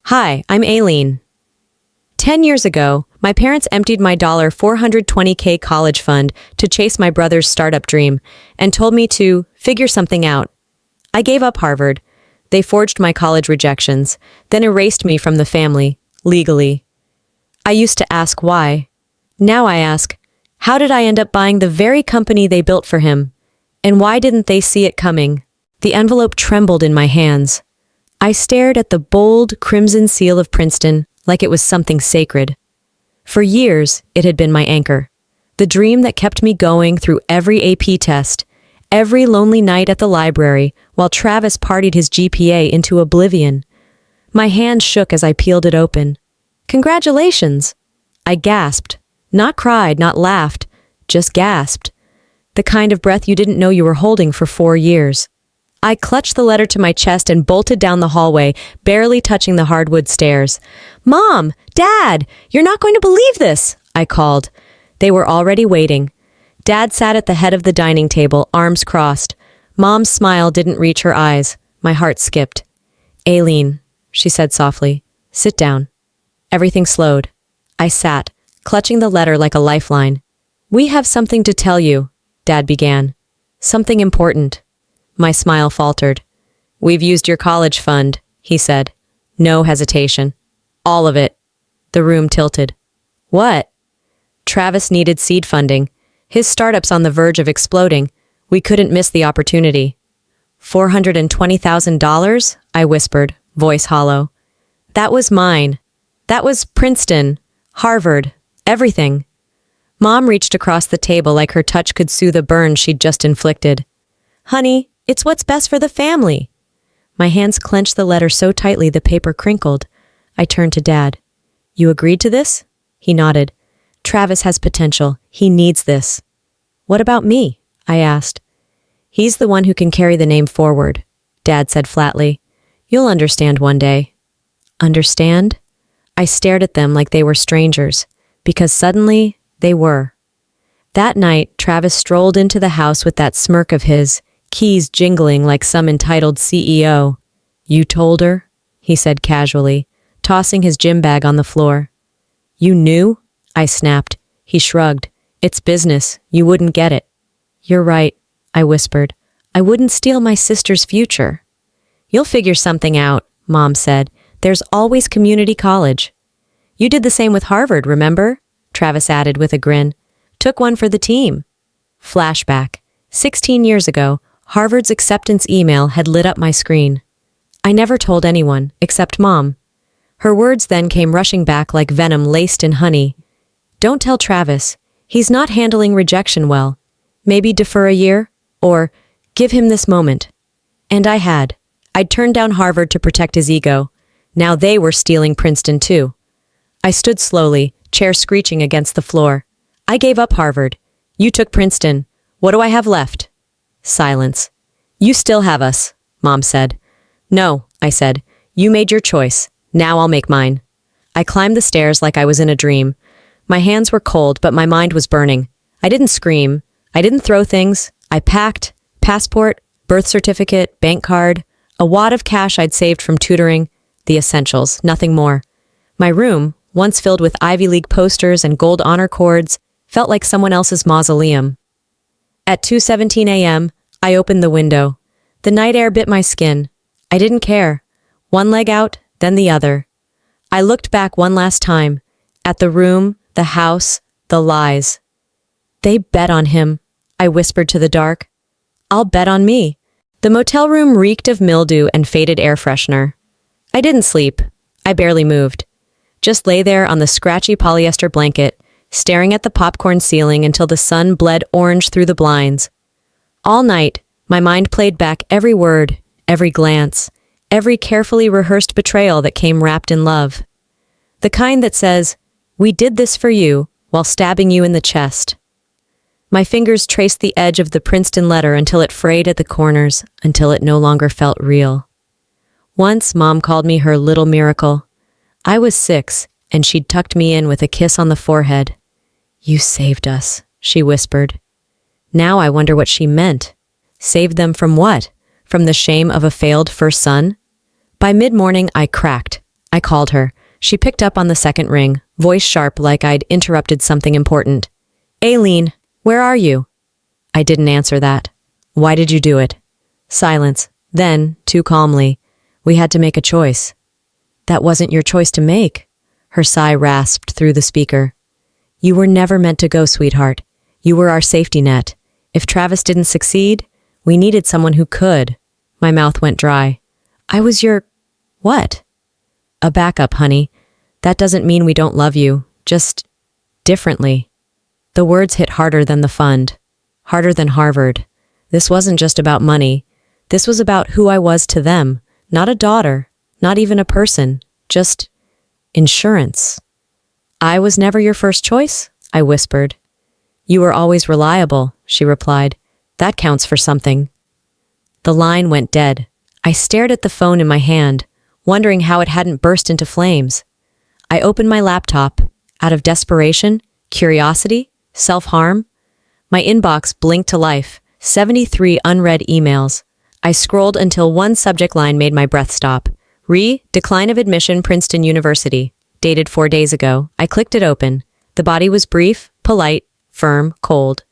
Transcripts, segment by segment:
Hi, I'm Aileen. 10 years ago, my parents emptied my $420K college fund to chase my brother's startup dream and told me to figure something out. I gave up Harvard. They forged my college rejections, then erased me from the family, legally. I used to ask why. Now I ask, how did I end up buying the very company they built for him? And why didn't they see it coming? The envelope trembled in my hands. I stared at the bold, crimson seal of Princeton like it was something sacred. For years, it had been my anchor. The dream that kept me going through every AP test, every lonely night at the library while Travis partied his GPA into oblivion. My hand shook as I peeled it open. Congratulations! I gasped. Not cried, not laughed, just gasped. The kind of breath you didn't know you were holding for 4 years. I clutched the letter to my chest and bolted down the hallway, barely touching the hardwood stairs. Mom! Dad! You're not going to believe this! I called. They were already waiting. Dad sat at the head of the dining table, arms crossed. Mom's smile didn't reach her eyes. My heart skipped. Aileen, she said softly, sit down. Everything slowed. I sat, clutching the letter like a lifeline. We have something to tell you, Dad began. Something important. My smile faltered. We've used your college fund, he said. No hesitation. All of it. The room tilted. What? Travis needed seed funding. His startup's on the verge of exploding. We couldn't miss the opportunity. $420,000? I whispered, voice hollow. That was mine. That was Princeton, Harvard, everything. Mom reached across the table like her touch could soothe a burn she'd just inflicted. Honey, it's what's best for the family. My hands clenched the letter so tightly the paper crinkled. I turned to Dad. You agreed to this? He nodded. Travis has potential. He needs this. What about me? I asked. He's the one who can carry the name forward, Dad said flatly. You'll understand one day. Understand? I stared at them like they were strangers, because suddenly they were. That night, Travis strolled into the house with that smirk of his, keys jingling like some entitled CEO. You told her? He said casually, tossing his gym bag on the floor. You knew? I snapped. He shrugged. It's business. You wouldn't get it. You're right, I whispered. I wouldn't steal my sister's future. You'll figure something out, Mom said. There's always community college. You did the same with Harvard, remember? Travis added with a grin. Took one for the team. Flashback. 16 years ago, Harvard's acceptance email had lit up my screen. I never told anyone, except Mom. Her words then came rushing back like venom laced in honey. Don't tell Travis. He's not handling rejection well. Maybe defer a year, or give him this moment. And I had. I'd turned down Harvard to protect his ego. Now they were stealing Princeton too. I stood slowly, chair screeching against the floor. I gave up Harvard. You took Princeton. What do I have left? Silence. You still have us, Mom said. No, I said. You made your choice. Now I'll make mine. I climbed the stairs like I was in a dream. My hands were cold, but my mind was burning. I didn't scream. I didn't throw things. I packed passport, birth certificate, bank card, a wad of cash I'd saved from tutoring, the essentials, nothing more. My room, once filled with Ivy League posters and gold honor cords, felt like someone else's mausoleum. At 2:17 a.m., I opened the window. The night air bit my skin. I didn't care. One leg out, then the other. I looked back one last time, at the room, the house, the lies. They bet on him, I whispered to the dark. I'll bet on me. The motel room reeked of mildew and faded air freshener. I didn't sleep. I barely moved. Just lay there on the scratchy polyester blanket, staring at the popcorn ceiling until the sun bled orange through the blinds. All night, my mind played back every word, every glance, every carefully rehearsed betrayal that came wrapped in love. The kind that says, we did this for you, while stabbing you in the chest. My fingers traced the edge of the Princeton letter until it frayed at the corners, until it no longer felt real. Once, Mom called me her little miracle. I was 6, and she'd tucked me in with a kiss on the forehead. You saved us, she whispered. Now I wonder what she meant. Saved them from what? From the shame of a failed first son? By mid-morning, I cracked. I called her. She picked up on the second ring, voice sharp like I'd interrupted something important. Aileen, where are you? I didn't answer that. Why did you do it? Silence. Then, too calmly, we had to make a choice. That wasn't your choice to make. Her sigh rasped through the speaker. You were never meant to go, sweetheart. You were our safety net. If Travis didn't succeed, we needed someone who could. My mouth went dry. I was your... what? A backup, honey. That doesn't mean we don't love you. Just... differently. The words hit harder than the fund. Harder than Harvard. This wasn't just about money. This was about who I was to them. Not a daughter. Not even a person. Just... insurance. I was never your first choice, I whispered. You were always reliable, she replied. That counts for something. The line went dead. I stared at the phone in my hand, wondering how it hadn't burst into flames. I opened my laptop. Out of desperation, curiosity, self-harm. My inbox blinked to life. 73 unread emails. I scrolled until one subject line made my breath stop. Decline of admission, Princeton University. Dated 4 days ago. I clicked it open. The body was brief, polite, firm, cold.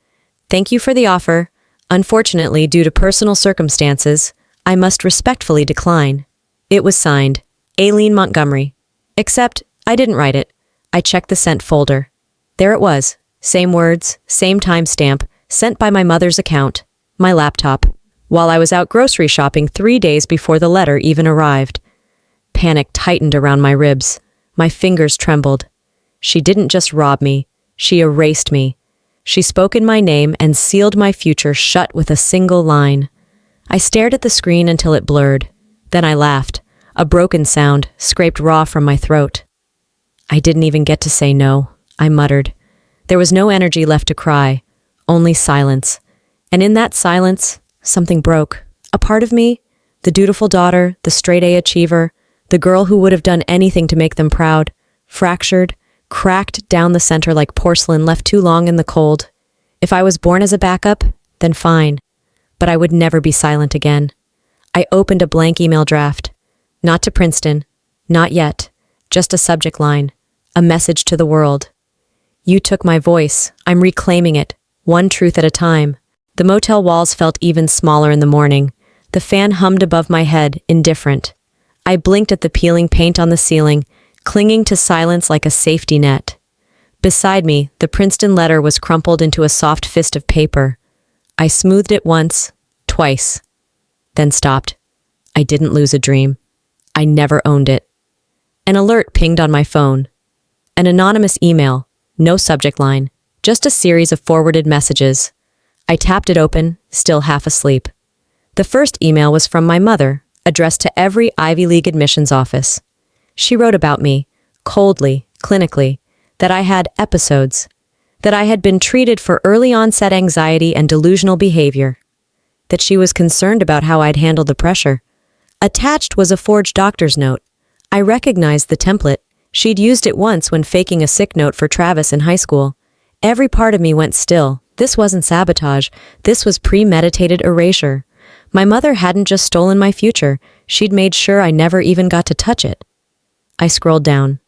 Thank you for the offer. Unfortunately, due to personal circumstances, I must respectfully decline. It was signed, Aileen Montgomery. Except, I didn't write it. I checked the sent folder. There it was. Same words, same timestamp, sent by my mother's account, my laptop, while I was out grocery shopping 3 days before the letter even arrived. Panic tightened around my ribs. My fingers trembled. She didn't just rob me. She erased me. She spoke in my name and sealed my future shut with a single line. I stared at the screen until it blurred. Then I laughed. A broken sound scraped raw from my throat. I didn't even get to say no, I muttered. There was no energy left to cry, only silence. And in that silence, something broke. A part of me, the dutiful daughter, the straight-A achiever, the girl who would have done anything to make them proud, fractured, cracked down the center like porcelain left too long in the cold. If I was born as a backup, then fine. But I would never be silent again. I opened a blank email draft. Not to Princeton. Not yet. Just a subject line. A message to the world. You took my voice. I'm reclaiming it. One truth at a time. The motel walls felt even smaller in the morning. The fan hummed above my head, indifferent. I blinked at the peeling paint on the ceiling, clinging to silence like a safety net. Beside me, the Princeton letter was crumpled into a soft fist of paper. I smoothed it once, twice, then stopped. I didn't lose a dream. I never owned it. An alert pinged on my phone. An anonymous email, no subject line, just a series of forwarded messages. I tapped it open, still half asleep. The first email was from my mother, addressed to every Ivy League admissions office. She wrote about me, coldly, clinically, that I had episodes, that I had been treated for early onset anxiety and delusional behavior, that she was concerned about how I'd handled the pressure. Attached was a forged doctor's note. I recognized the template. She'd used it once when faking a sick note for Travis in high school. Every part of me went still. This wasn't sabotage. This was premeditated erasure. My mother hadn't just stolen my future. She'd made sure I never even got to touch it. I scrolled down.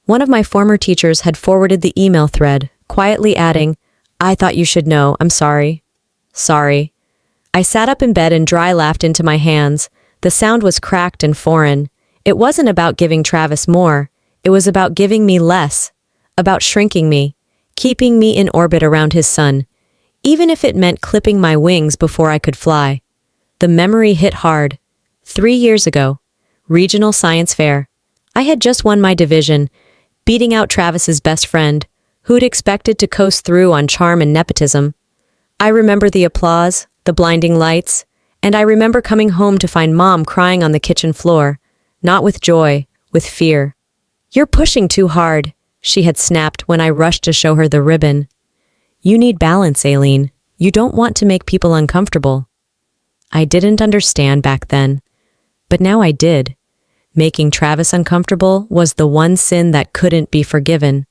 One of my former teachers had forwarded the email thread, quietly adding, I thought you should know. I'm sorry. Sorry. I sat up in bed and dry laughed into my hands. The sound was cracked and foreign. It wasn't about giving Travis more. It was about giving me less. About shrinking me. Keeping me in orbit around his sun. Even if it meant clipping my wings before I could fly. The memory hit hard. 3 years ago. Regional Science Fair. I had just won my division, beating out Travis's best friend, who'd expected to coast through on charm and nepotism. I remember the applause, the blinding lights, and I remember coming home to find Mom crying on the kitchen floor, not with joy, with fear. You're pushing too hard, she had snapped when I rushed to show her the ribbon. You need balance, Aileen. You don't want to make people uncomfortable. I didn't understand back then, but now I did. Making Travis uncomfortable was the one sin that couldn't be forgiven.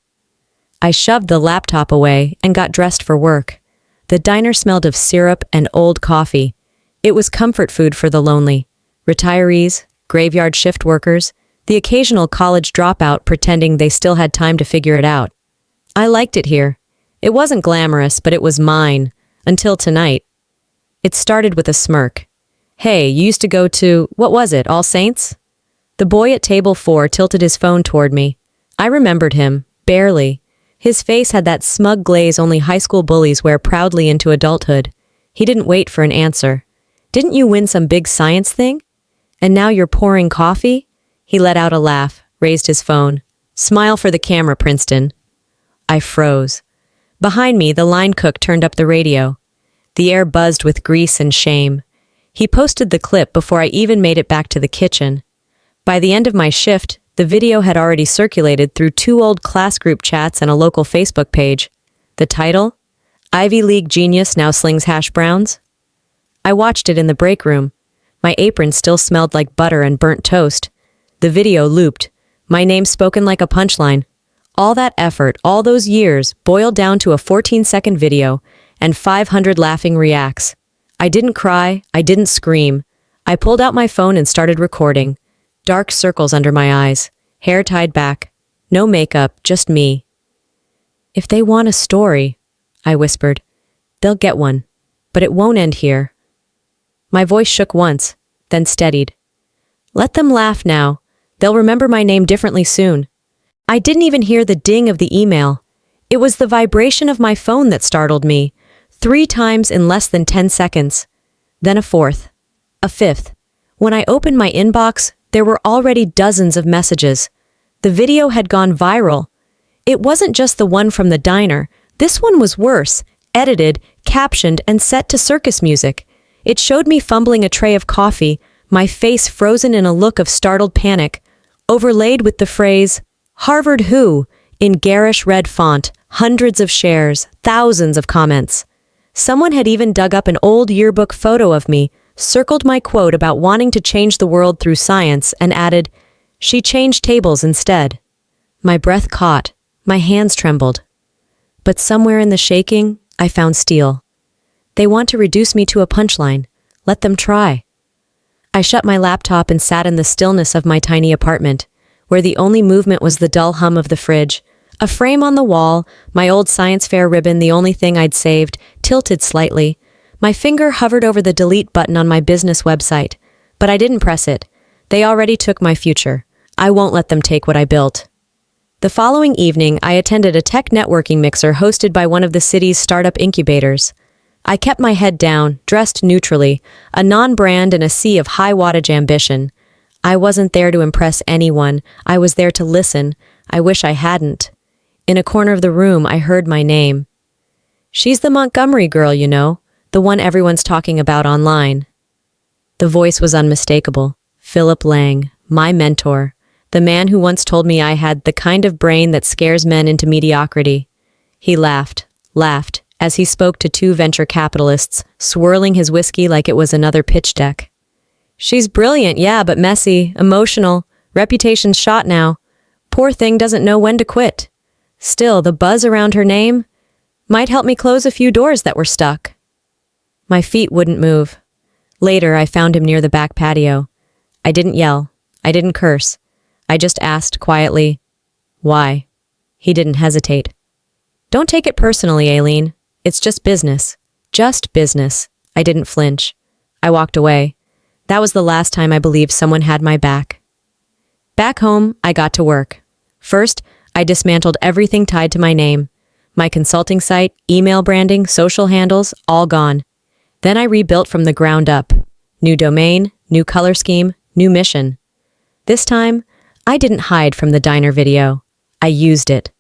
I shoved the laptop away and got dressed for work. The diner smelled of syrup and old coffee. It was comfort food for the lonely. Retirees, graveyard shift workers, The occasional college dropout pretending they still had time to figure it out. I liked it here. It wasn't glamorous, but it was mine. Until tonight. It started with a smirk. Hey, you used to go to, what was it, All Saints? The boy at table 4 tilted his phone toward me. I remembered him, barely. His face had that smug glaze only high school bullies wear proudly into adulthood. He didn't wait for an answer. Didn't you win some big science thing? And now you're pouring coffee? He let out a laugh, raised his phone. Smile for the camera, Princeton. I froze. Behind me, the line cook turned up the radio. The air buzzed with grease and shame. He posted the clip before I even made it back to the kitchen. By the end of my shift, the video had already circulated through 2 old class group chats and a local Facebook page. The title? Ivy League genius now slings hash browns? I watched it in the break room. My apron still smelled like butter and burnt toast. The video looped. My name spoken like a punchline. All that effort, all those years, boiled down to a 14-second video and 500 laughing reacts. I didn't cry, I didn't scream. I pulled out my phone and started recording. Dark circles under my eyes, hair tied back. No makeup, just me. If they want a story, I whispered, they'll get one, but it won't end here. My voice shook once, then steadied. Let them laugh now. They'll remember my name differently soon. I didn't even hear the ding of the email. It was the vibration of my phone that startled me, 3 times in less than 10 seconds. Then a 4th, a 5th. When I opened my inbox, there were already dozens of messages. The video had gone viral. It wasn't just the one from the diner. This one was worse, edited, captioned, and set to circus music. It showed me fumbling a tray of coffee, my face frozen in a look of startled panic, overlaid with the phrase, Harvard who, in garish red font, hundreds of shares, thousands of comments. Someone had even dug up an old yearbook photo of me, circled my quote about wanting to change the world through science, and added, she changed tables instead. My breath caught, my hands trembled. But somewhere in the shaking, I found steel. They want to reduce me to a punchline. Let them try. I shut my laptop and sat in the stillness of my tiny apartment, where the only movement was the dull hum of the fridge. A frame on the wall, my old science fair ribbon, the only thing I'd saved, tilted slightly. My finger hovered over the delete button on my business website, but I didn't press it. They already took my future. I won't let them take what I built. The following evening, I attended a tech networking mixer hosted by one of the city's startup incubators. I kept my head down, dressed neutrally, a non-brand in a sea of high-wattage ambition. I wasn't there to impress anyone. I was there to listen. I wish I hadn't. In a corner of the room, I heard my name. She's the Montgomery girl, you know, the one everyone's talking about online. The voice was unmistakable. Philip Lang, my mentor, the man who once told me I had the kind of brain that scares men into mediocrity. He laughed, as he spoke to 2 venture capitalists, swirling his whiskey like it was another pitch deck. She's brilliant, yeah, but messy, emotional, reputation's shot now. Poor thing doesn't know when to quit. Still, the buzz around her name might help me close a few doors that were stuck. My feet wouldn't move. Later, I found him near the back patio. I didn't yell. I didn't curse. I just asked quietly, why? He didn't hesitate. Don't take it personally, Aileen. It's just business. Just business. I didn't flinch. I walked away. That was the last time I believed someone had my back. Back home, I got to work. First, I dismantled everything tied to my name. My consulting site, email branding, social handles, all gone. Then I rebuilt from the ground up. New domain, new color scheme, new mission. This time, I didn't hide from the diner video. I used it.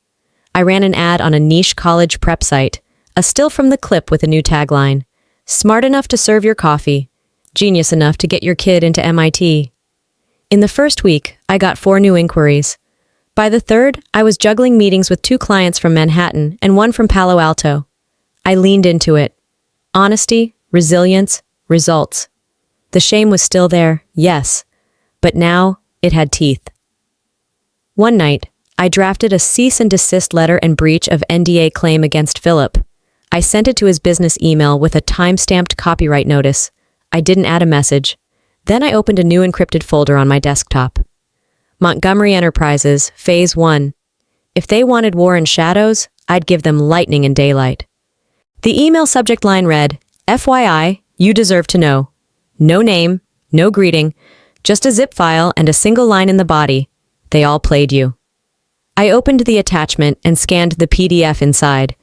I ran an ad on a niche college prep site, a still from the clip with a new tagline. Smart enough to serve your coffee. Genius enough to get your kid into MIT. In the first week, I got 4 new inquiries. By the 3rd, I was juggling meetings with 2 clients from Manhattan and 1 from Palo Alto. I leaned into it. Honesty, resilience, results. The shame was still there, yes, but now it had teeth. One night, I drafted a cease and desist letter and breach of NDA claim against Philip. I sent it to his business email with a time-stamped copyright notice. I didn't add a message. Then I opened a new encrypted folder on my desktop. Montgomery Enterprises, Phase 1. If they wanted war in shadows, I'd give them lightning in daylight. The email subject line read, FYI, you deserve to know. No name, no greeting, just a zip file and a single line in the body. They all played you. I opened the attachment and scanned the PDF inside.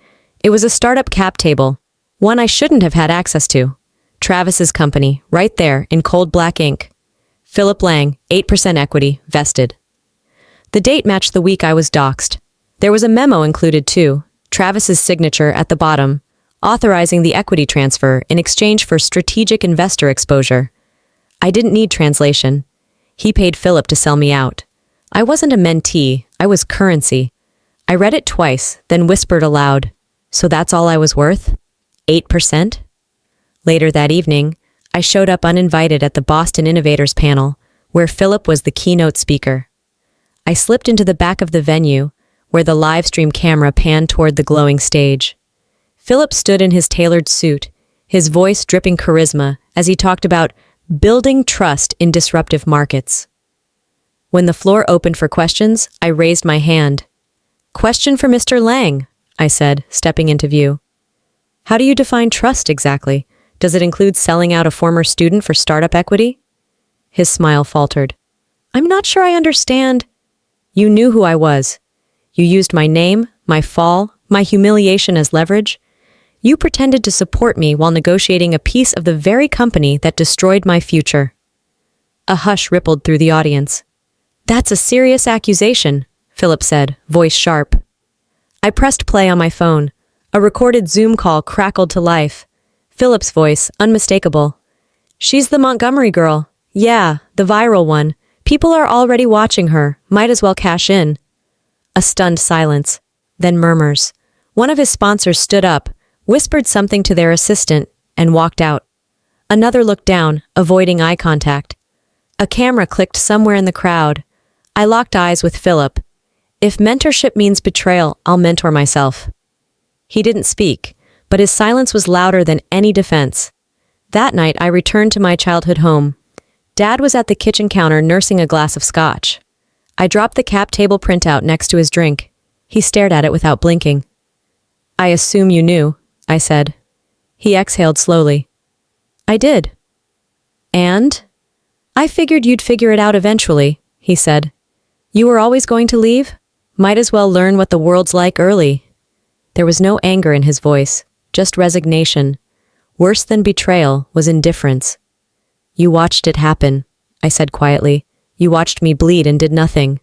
It was a startup cap table, one I shouldn't have had access to. Travis's company, right there in cold black ink. Philip Lang, 8% equity, vested. The date matched the week I was doxxed. There was a memo included too, Travis's signature at the bottom, authorizing the equity transfer in exchange for strategic investor exposure. I didn't need translation. He paid Philip to sell me out. I wasn't a mentee, I was currency. I read it twice, then whispered aloud, so that's all I was worth? 8%? Later that evening, I showed up uninvited at the Boston Innovators panel, where Philip was the keynote speaker. I slipped into the back of the venue, where the live stream camera panned toward the glowing stage. Philip stood in his tailored suit, his voice dripping charisma as he talked about building trust in disruptive markets. When the floor opened for questions, I raised my hand. Question for Mr. Lang, I said, stepping into view. How do you define trust exactly? Does it include selling out a former student for startup equity? His smile faltered. I'm not sure I understand. You knew who I was. You used my name, my fall, my humiliation as leverage. You pretended to support me while negotiating a piece of the very company that destroyed my future. A hush rippled through the audience. That's a serious accusation, Philip said, voice sharp. I pressed play on my phone. A recorded Zoom call crackled to life. Philip's voice, unmistakable. She's the Montgomery girl. Yeah, the viral one. People are already watching her. Might as well cash in. A stunned silence. Then murmurs. One of his sponsors stood up, whispered something to their assistant, and walked out. Another looked down, avoiding eye contact. A camera clicked somewhere in the crowd. I locked eyes with Philip. If mentorship means betrayal, I'll mentor myself. He didn't speak, but his silence was louder than any defense. That night, I returned to my childhood home. Dad was at the kitchen counter nursing a glass of scotch. I dropped the cap table printout next to his drink. He stared at it without blinking. I assume you knew, I said. He exhaled slowly. I did. And? I figured you'd figure it out eventually, he said. You were always going to leave? Might as well learn what the world's like early. There was no anger in his voice, just resignation. Worse than betrayal was indifference. You watched it happen, I said quietly. You watched me bleed and did nothing.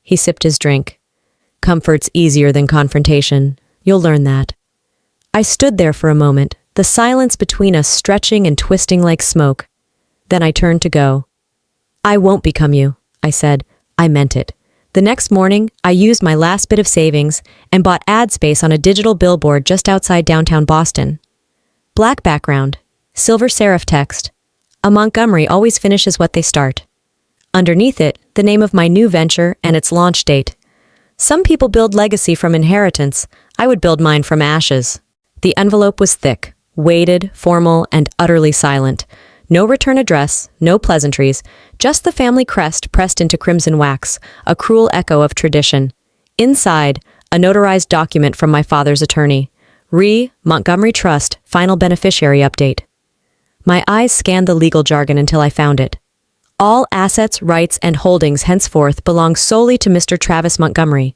He sipped his drink. Comfort's easier than confrontation. You'll learn that. I stood there for a moment, the silence between us stretching and twisting like smoke. Then I turned to go. I won't become you, I said. I meant it. The next morning, I used my last bit of savings and bought ad space on a digital billboard just outside downtown Boston. Black background, silver serif text. A Montgomery always finishes what they start. Underneath it, the name of my new venture and its launch date. Some people build legacy from inheritance. I would build mine from ashes. The envelope was thick, weighted, formal, and utterly silent. No return address, no pleasantries, just the family crest pressed into crimson wax, a cruel echo of tradition. Inside, a notarized document from my father's attorney. Montgomery Trust, final beneficiary update. My eyes scanned the legal jargon until I found it. All assets, rights, and holdings henceforth belong solely to Mr. Travis Montgomery.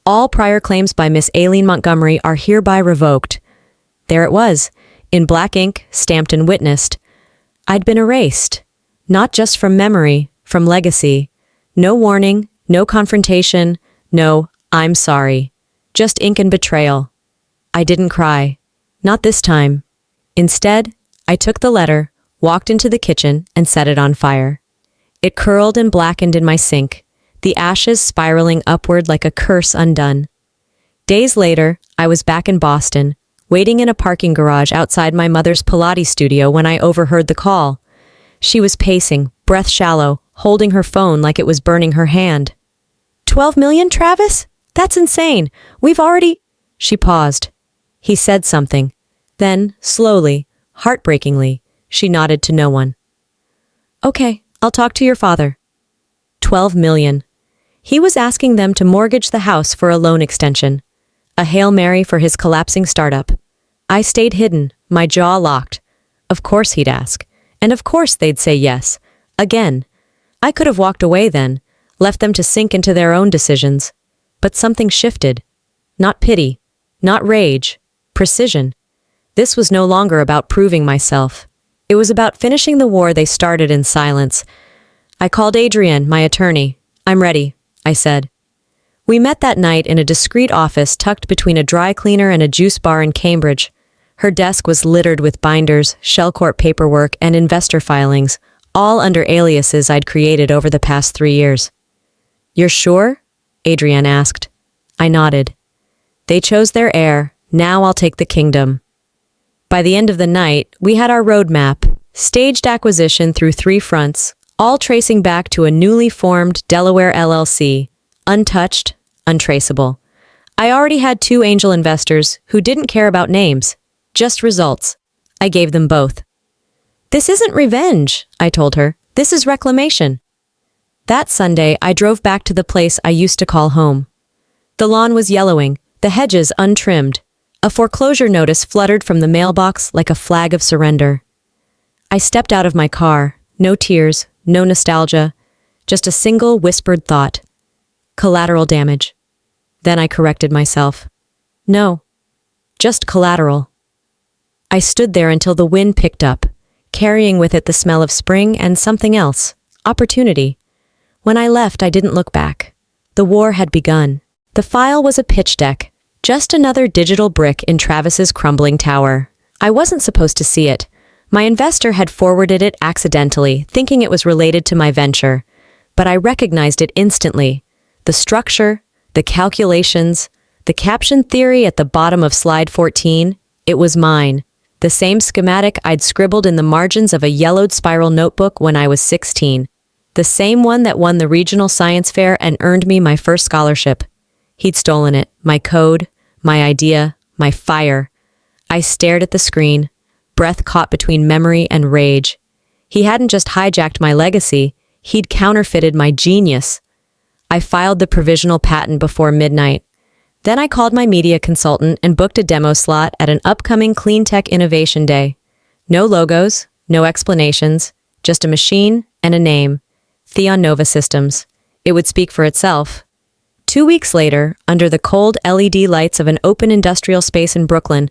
All prior claims by Miss Aileen Montgomery are hereby revoked. There it was, in black ink, stamped and witnessed. I'd been erased. Not just from memory, from legacy. No warning, no confrontation, no, I'm sorry. Just ink and betrayal. I didn't cry. Not this time. Instead, I took the letter, walked into the kitchen, and set it on fire. It curled and blackened in my sink, the ashes spiraling upward like a curse undone. Days later, I was back in Boston, waiting in a parking garage outside my mother's Pilates studio when I overheard the call. She was pacing, breath shallow, holding her phone like it was burning her hand. 12 million, Travis? That's insane. We've already... She paused. He said something. Then, slowly, heartbreakingly, she nodded to no one. Okay, I'll talk to your father. 12 million. He was asking them to mortgage the house for a loan extension. A Hail Mary for his collapsing startup. I stayed hidden, my jaw locked. Of course he'd ask. And of course they'd say yes. Again. I could have walked away then, left them to sink into their own decisions. But something shifted. Not pity. Not rage. Precision. This was no longer about proving myself. It was about finishing the war they started in silence. I called Adrienne, my attorney. I'm ready, I said. We met that night in a discreet office tucked between a dry cleaner and a juice bar in Cambridge. Her desk was littered with binders, shell court paperwork, and investor filings, all under aliases I'd created over the past 3 years. You're sure? Adrienne asked. I nodded. They chose their heir. Now I'll take the kingdom. By the end of the night, we had our roadmap, staged acquisition through 3 fronts, all tracing back to a newly formed Delaware LLC, untouched, untraceable. I already had 2 angel investors who didn't care about names, just results. I gave them both. This isn't revenge, I told her. This is reclamation. That Sunday, I drove back to the place I used to call home. The lawn was yellowing, the hedges untrimmed. A foreclosure notice fluttered from the mailbox like a flag of surrender. I stepped out of my car, no tears, no nostalgia, just a single whispered thought. Collateral damage. Then I corrected myself. No, just collateral. I stood there until the wind picked up, carrying with it the smell of spring and something else, opportunity. When I left, I didn't look back. The war had begun. The file was a pitch deck, just another digital brick in Travis's crumbling tower. I wasn't supposed to see it. My investor had forwarded it accidentally, thinking it was related to my venture. But I recognized it instantly. The structure, the calculations, the caption theory at the bottom of slide 14, it was mine. The same schematic I'd scribbled in the margins of a yellowed spiral notebook when I was 16. The same one that won the regional science fair and earned me my first scholarship. He'd stolen it, my code, my idea, my fire. I stared at the screen, breath caught between memory and rage. He hadn't just hijacked my legacy, he'd counterfeited my genius. I filed the provisional patent before midnight. Then I called my media consultant and booked a demo slot at an upcoming Clean Tech Innovation Day. No logos, no explanations, just a machine and a name. Theon Nova Systems. It would speak for itself. 2 weeks later, under the cold LED lights of an open industrial space in Brooklyn,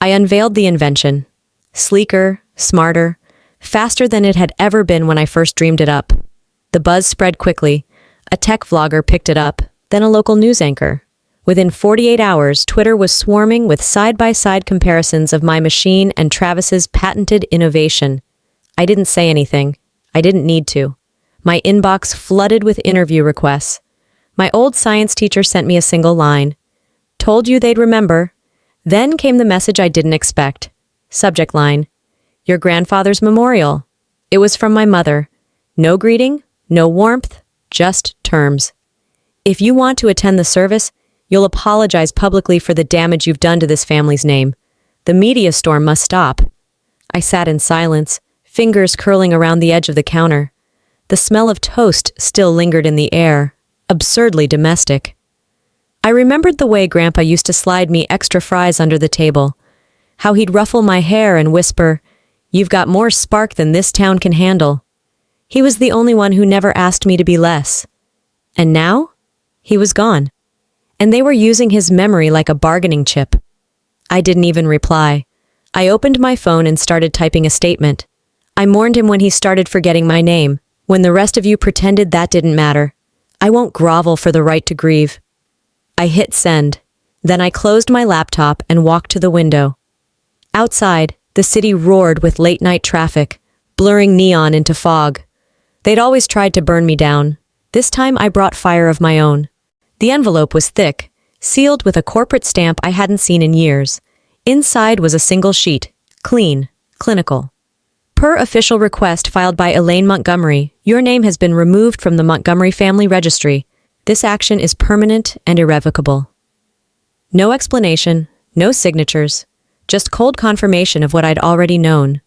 I unveiled the invention. Sleeker, smarter, faster than it had ever been when I first dreamed it up. The buzz spread quickly. A tech vlogger picked it up, then a local news anchor. Within 48 hours, Twitter was swarming with side-by-side comparisons of my machine and Travis's patented innovation. I didn't say anything. I didn't need to. My inbox flooded with interview requests. My old science teacher sent me a single line. Told you they'd remember. Then came the message I didn't expect. Subject line. Your grandfather's memorial. It was from my mother. No greeting, no warmth, just terms. If you want to attend the service, you'll apologize publicly for the damage you've done to this family's name. The media storm must stop. I sat in silence, fingers curling around the edge of the counter. The smell of toast still lingered in the air, absurdly domestic. I remembered the way Grandpa used to slide me extra fries under the table, how he'd ruffle my hair and whisper, "You've got more spark than this town can handle." He was the only one who never asked me to be less. And now? He was gone. And they were using his memory like a bargaining chip. I didn't even reply. I opened my phone and started typing a statement. I mourned him when he started forgetting my name, when the rest of you pretended that didn't matter. I won't grovel for the right to grieve. I hit send. Then I closed my laptop and walked to the window. Outside, the city roared with late-night traffic, blurring neon into fog. They'd always tried to burn me down. This time I brought fire of my own. The envelope was thick, sealed with a corporate stamp I hadn't seen in years. Inside was a single sheet, clean, clinical. Per official request filed by Elaine Montgomery, your name has been removed from the Montgomery family registry. This action is permanent and irrevocable. No explanation, no signatures, just cold confirmation of what I'd already known.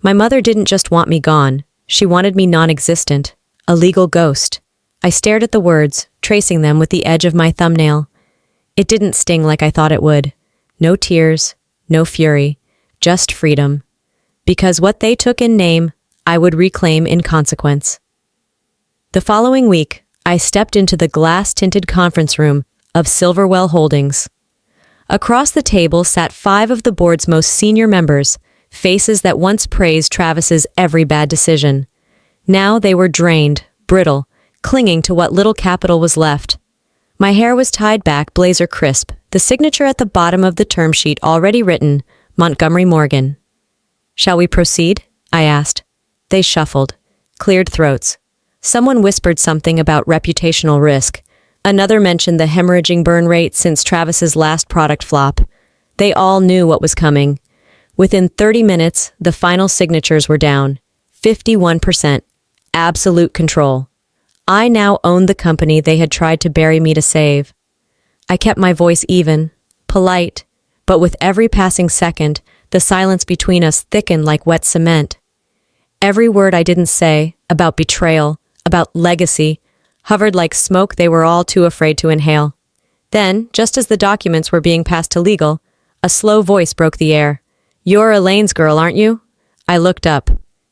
My mother didn't just want me gone. She wanted me non-existent, a legal ghost. I stared at the words, tracing them with the edge of my thumbnail. It didn't sting like I thought it would. No tears, no fury, just freedom. Because what they took in name, I would reclaim in consequence. The following week, I stepped into the glass-tinted conference room of Silverwell Holdings. Across the table sat 5 of the board's most senior members, faces that once praised Travis's every bad decision. Now they were drained, brittle, clinging to what little capital was left. My hair was tied back blazer crisp, the signature at the bottom of the term sheet already written, Montgomery Morgan. "Shall we proceed?" I asked. They shuffled, cleared throats. Someone whispered something about reputational risk. Another mentioned the hemorrhaging burn rate since Travis's last product flop. They all knew what was coming. Within 30 minutes, the final signatures were down. 51%. Absolute control. I now owned the company they had tried to bury me to save. I kept my voice even, polite, but with every passing second, the silence between us thickened like wet cement. Every word I didn't say, about betrayal, about legacy, hovered like smoke they were all too afraid to inhale. Then, just as the documents were being passed to legal, a slow voice broke the air. "You're Elaine's girl, aren't you?" I looked up.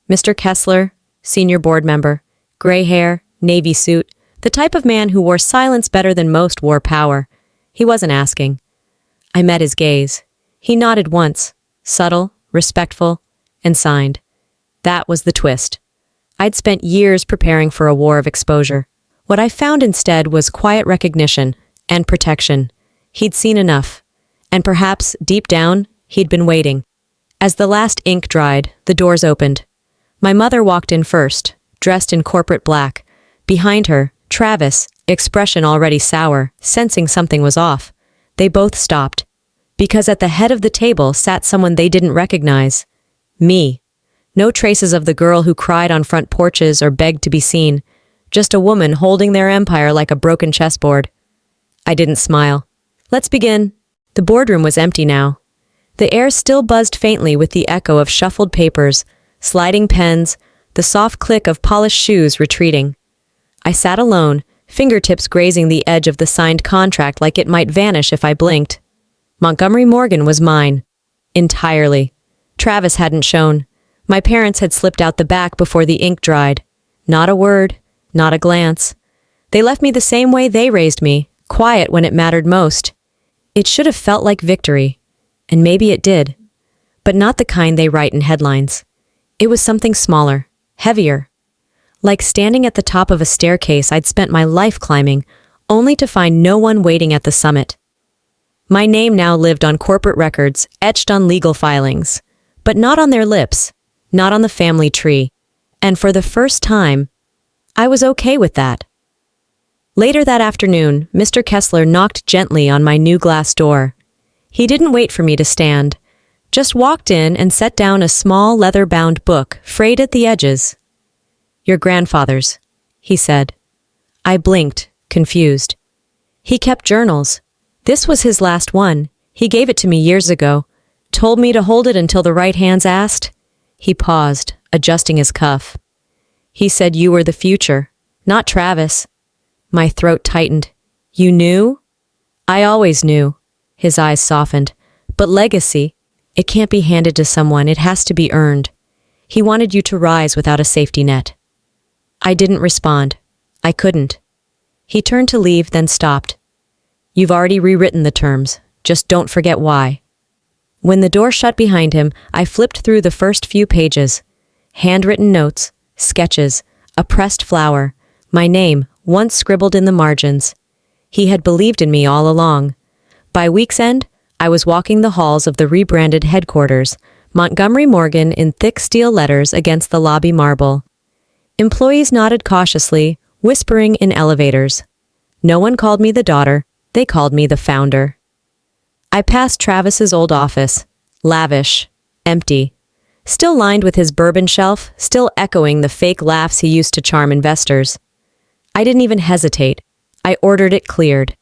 Mr. Kessler, senior board member, gray hair, navy suit, the type of man who wore silence better than most wore power. He wasn't asking. I met his gaze. He nodded once, subtle, respectful, and signed. That was the twist. I'd spent years preparing for a war of exposure. What I found instead was quiet recognition and protection. He'd seen enough, and perhaps, deep down, he'd been waiting. As the last ink dried, the doors opened. My mother walked in first, dressed in corporate black. Behind her, Travis, expression already sour, sensing something was off. They both stopped. Because at the head of the table sat someone they didn't recognize. Me. No traces of the girl who cried on front porches or begged to be seen. Just a woman holding their empire like a broken chessboard. I didn't smile. "Let's begin." The boardroom was empty now. The air still buzzed faintly with the echo of shuffled papers, sliding pens, the soft click of polished shoes retreating. I sat alone, fingertips grazing the edge of the signed contract like it might vanish if I blinked. Montgomery Morgan was mine. Entirely. Travis hadn't shown. My parents had slipped out the back before the ink dried. Not a word, not a glance. They left me the same way they raised me, quiet when it mattered most. It should have felt like victory, and maybe it did, but not the kind they write in headlines. It was something smaller, heavier. Like standing at the top of a staircase I'd spent my life climbing, only to find no one waiting at the summit. My name now lived on corporate records, etched on legal filings, but not on their lips, not on the family tree, and for the first time, I was okay with that. Later that afternoon, Mr. Kessler knocked gently on my new glass door. He didn't wait for me to stand, just walked in and set down a small leather-bound book, frayed at the edges. "Your grandfather's," he said. I blinked, confused. He kept journals. This was his last one. He gave it to me years ago. Told me to hold it until the right hands asked. He paused, adjusting his cuff. He said you were the future, not Travis. My throat tightened. You knew? I always knew. His eyes softened. But legacy, it can't be handed to someone, it has to be earned. He wanted you to rise without a safety net. I didn't respond. I couldn't. He turned to leave, then stopped. You've already rewritten the terms. Just don't forget why. When the door shut behind him, I flipped through the first few pages. Handwritten notes, sketches, a pressed flower, my name, once scribbled in the margins. He had believed in me all along. By week's end, I was walking the halls of the rebranded headquarters, Montgomery Morgan in thick steel letters against the lobby marble. Employees nodded cautiously, whispering in elevators. No one called me the daughter, they called me the founder. I passed Travis's old office, lavish, empty, still lined with his bourbon shelf, still echoing the fake laughs he used to charm investors. I didn't even hesitate. I ordered it cleared.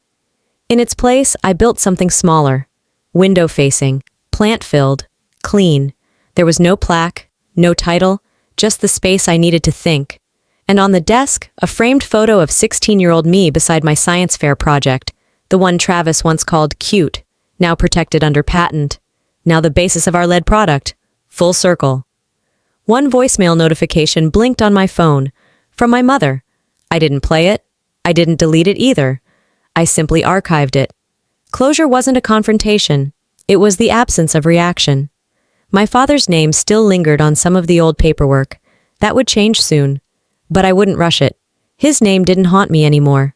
In its place, I built something smaller, window-facing, plant-filled, clean. There was no plaque, no title, just the space I needed to think. And on the desk, a framed photo of 16-year-old me beside my science fair project, the one Travis once called cute, now protected under patent, now the basis of our lead product. Full circle. One voicemail notification blinked on my phone, from my mother. I didn't play it. I didn't delete it either. I simply archived it. Closure wasn't a confrontation. It was the absence of reaction. My father's name still lingered on some of the old paperwork. That would change soon. But I wouldn't rush it. His name didn't haunt me anymore.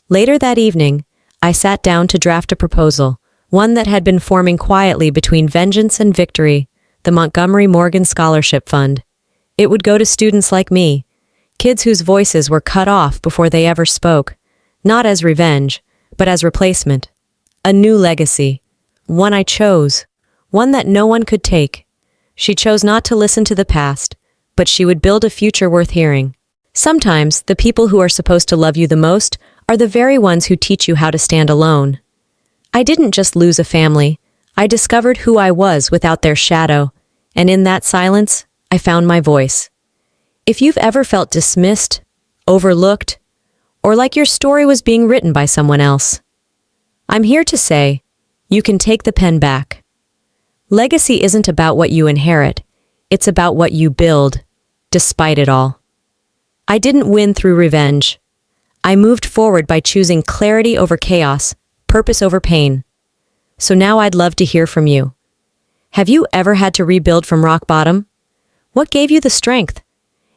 Later that evening, I sat down to draft a proposal, one that had been forming quietly between vengeance and victory, the Montgomery Morgan Scholarship Fund. It would go to students like me, kids whose voices were cut off before they ever spoke, not as revenge, but as replacement. A new legacy. One I chose. One that no one could take. She chose not to listen to the past, but she would build a future worth hearing. Sometimes, the people who are supposed to love you the most are the very ones who teach you how to stand alone. I didn't just lose a family. I discovered who I was without their shadow, and in that silence, I found my voice. If you've ever felt dismissed, overlooked, or like your story was being written by someone else, I'm here to say, you can take the pen back. Legacy isn't about what you inherit, it's about what you build, despite it all. I didn't win through revenge. I moved forward by choosing clarity over chaos, purpose over pain. So now I'd love to hear from you. Have you ever had to rebuild from rock bottom? What gave you the strength?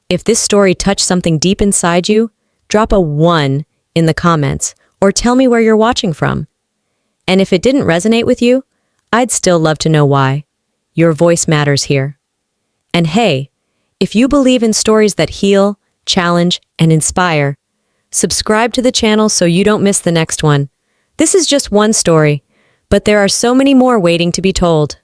If this story touched something deep inside you, drop a 1 in the comments or tell me where you're watching from. And if it didn't resonate with you, I'd still love to know why. Your voice matters here. And hey, if you believe in stories that heal, challenge, and inspire, subscribe to the channel so you don't miss the next one. This is just one story, but there are so many more waiting to be told.